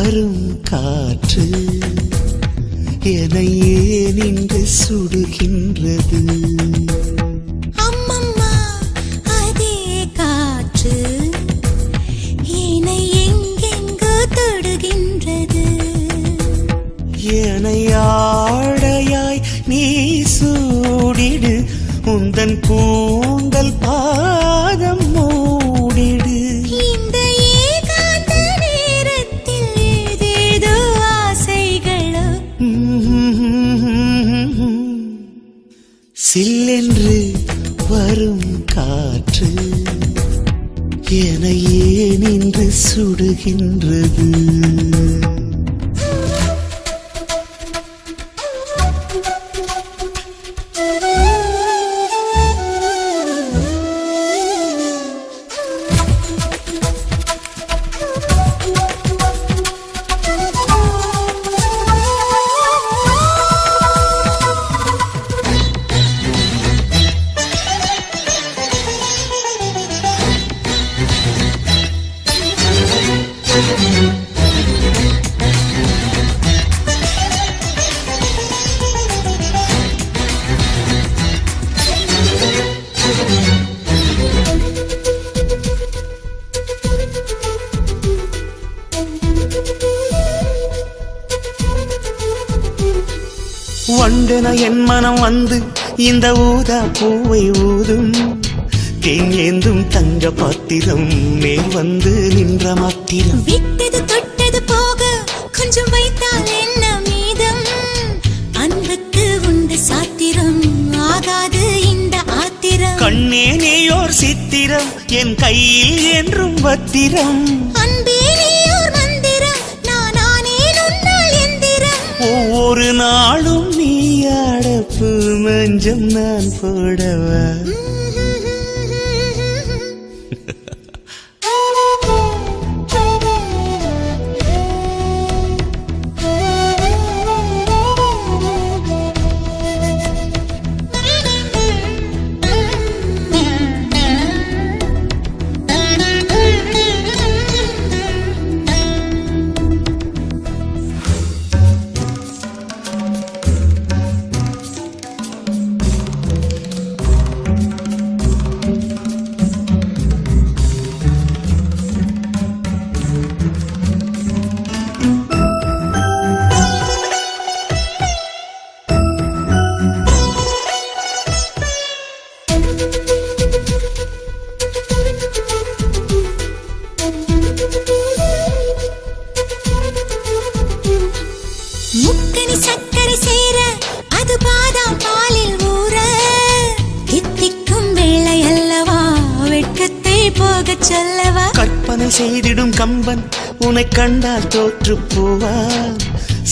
வரும் காற்று என்னையே நின்று சுடுகின்றது. அம்மம்மா அதே காற்று என்னை எங்கெங்கோ தொடுகின்றது. என்னை ஆடையாய் நீ சூடிடு, உந்தன் கூந்தல் பாதம் மூடிடு. இந்த ஏகாந்த நேரத்தில் ஏதேதோ ஆசைகளோ. சில்லென்று வரும் காற்று என்னையே நின்று சுடுகின்றது. வண்டென என் மனம் வந்து இந்த ஊதா பூவை ஊதும், தேங்கேந்தும் தங்க பாத்திரம் மேல் வந்து நின்ற மாத்திரம். விட்டது தொட்டது போக கொஞ்சம் வைத்தால் என்ன மீதம்? அன்புக்கு உண்டு சாத்திரம், ஆகாது இந்த ஆத்திரம். கண்ணே நீயோர் சித்திரம், என் கையில் என்றும் பத்திரம். அன்பே நீயோர் மந்திரம், நானே உன்னால் எந்திரம். ஒவ்வொரு நாளும் நீ அடப்பு மஞ்சம் நான் போடவா? முக்கனி சக்கரை சேர அது பாதாம் பாலில் ஊற, தித்திக்கும் வேளை அல்லவா வெட்கத்தை போகச் சொல்லவா? கற்பனை செய்திடும் கம்பன் உன்னை கண்டால் தோற்று போவா.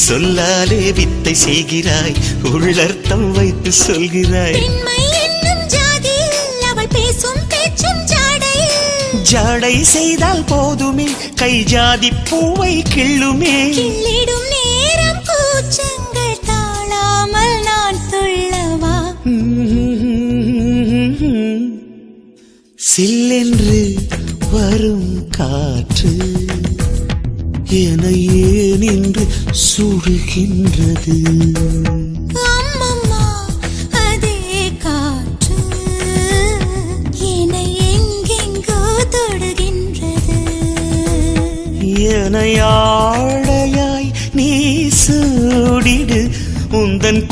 சொல்லாலே வித்தை செய்கிறாய், உள்ளர்த்தம் வைத்து சொல்கிறாய். பெண்மை என்னும் ஜாதியில் அவள் பேசும் பேச்சும் ஜாடையில். ஜாடை செய்தால் போதுமே, கை ஜாதி பூவை கிள்ளுமே. கிள்ளிடும் நேரம் கூச்சங்கள் தாழாமல் நான் சொல்லவா? சில்லென்று வரும் காற்று என்னையே நின்று சுடுகின்றது. அம்மம்மா அதே காற்று என்னை எங்கெங்கோ தொடுகின்றது. என்னை ஆடையாய் நீ சூடிடு, உந்தன்